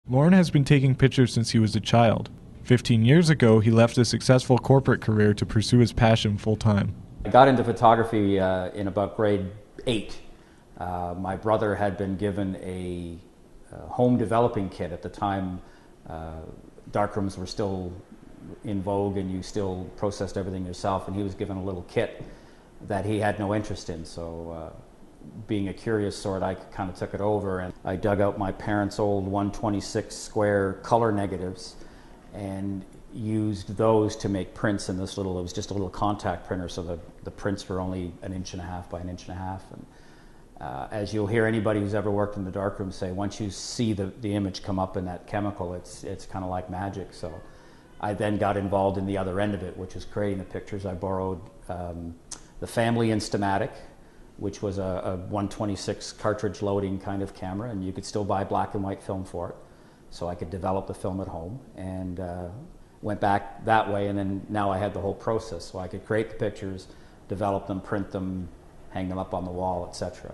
Lorne has been taking pictures since he was a child. 15 years ago, he left a successful corporate career to pursue his passion full-time. I got into photography in about grade 8. My brother had been given a home developing kit. At the time, darkrooms were still in vogue and you still processed everything yourself, and he was given a little kit that he had no interest in. So being a curious sort, I kind of took it over, and I dug out my parents' old 126 square color negatives and used those to make prints in this little, it was just a little contact printer, so the prints were only 1.5 inches by 1.5 inches. And as you'll hear anybody who's ever worked in the darkroom say, once you see the image come up in that chemical, it's kind of like magic. So I then got involved in the other end of it, which was creating the pictures. I borrowed the Family Instamatic, which was a 126 cartridge loading kind of camera, and you could still buy black and white film for it. So I could develop the film at home, and went back that way, and then now I had the whole process. So I could create the pictures, develop them, print them, hang them up on the wall, etc.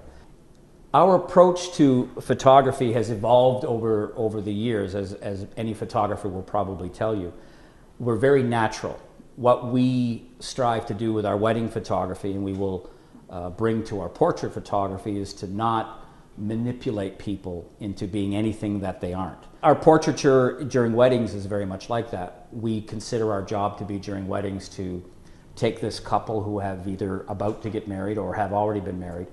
Our approach to photography has evolved over the years, as any photographer will probably tell you. We're very natural. What we strive to do with our wedding photography, and we will bring to our portrait photography, is to not manipulate people into being anything that they aren't. Our portraiture during weddings is very much like that. We consider our job to be during weddings to take this couple who have either about to get married or have already been married,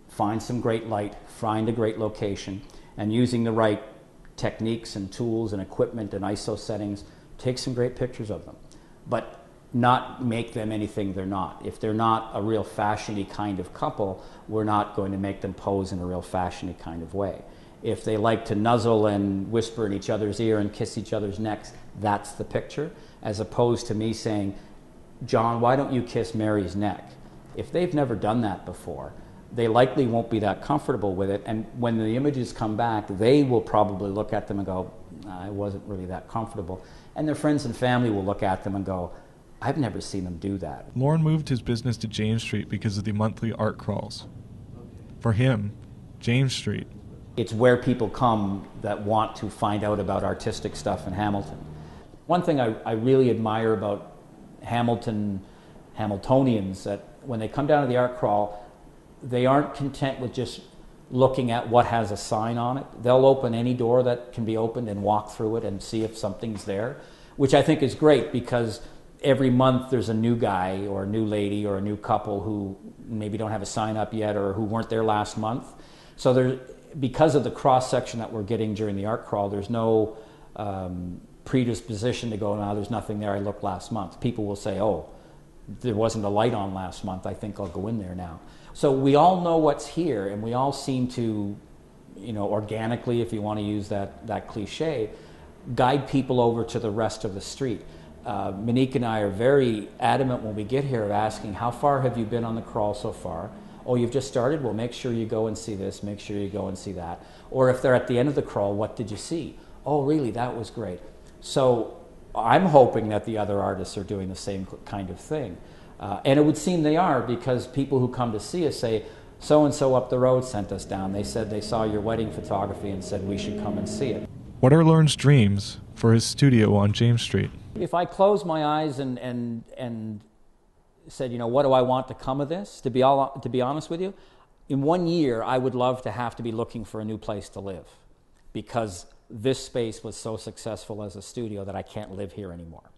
find some great light, find a great location, and using the right techniques and tools and equipment and ISO settings, take some great pictures of them. But not make them anything they're not. If they're not a real fashion-y kind of couple, we're not going to make them pose in a real fashion-y kind of way. If they like to nuzzle and whisper in each other's ear and kiss each other's necks, that's the picture, as opposed to me saying, John, why don't you kiss Mary's neck? If they've never done that before, they likely won't be that comfortable with it, and when the images come back, they will probably look at them and go, I wasn't really that comfortable. And their friends and family will look at them and go, I've never seen them do that. Lorne moved his business to James Street because of the monthly art crawls. For him, James Street, it's where people come that want to find out about artistic stuff in Hamilton. One thing I really admire about Hamiltonians, that when they come down to the art crawl, they aren't content with just looking at what has a sign on it. They'll open any door that can be opened and walk through it and see if something's there, which I think is great, because every month there's a new guy or a new lady or a new couple who maybe don't have a sign up yet or who weren't there last month. So there, because of the cross-section that we're getting during the art crawl, there's no predisposition to go, no, there's nothing there, I looked last month. People will say, oh, there wasn't a light on last month, I think I'll go in there now. So we all know what's here, and we all seem to, organically, if you want to use that cliche, guide people over to the rest of the street. Monique and I are very adamant when we get here of asking, how far have you been on the crawl so far? Oh, you've just started? Well, make sure you go and see this, make sure you go and see that. Or if they're at the end of the crawl, what did you see? Oh, really, that was great. So I'm hoping that the other artists are doing the same kind of thing. And it would seem they are, because people who come to see us say, so-and-so up the road sent us down. They said they saw your wedding photography and said we should come and see it. What are Lorne's dreams for his studio on James Street? If I closed my eyes and said, what do I want to come of this, to be honest with you, in 1 year I would love to have to be looking for a new place to live, because this space was so successful as a studio that I can't live here anymore.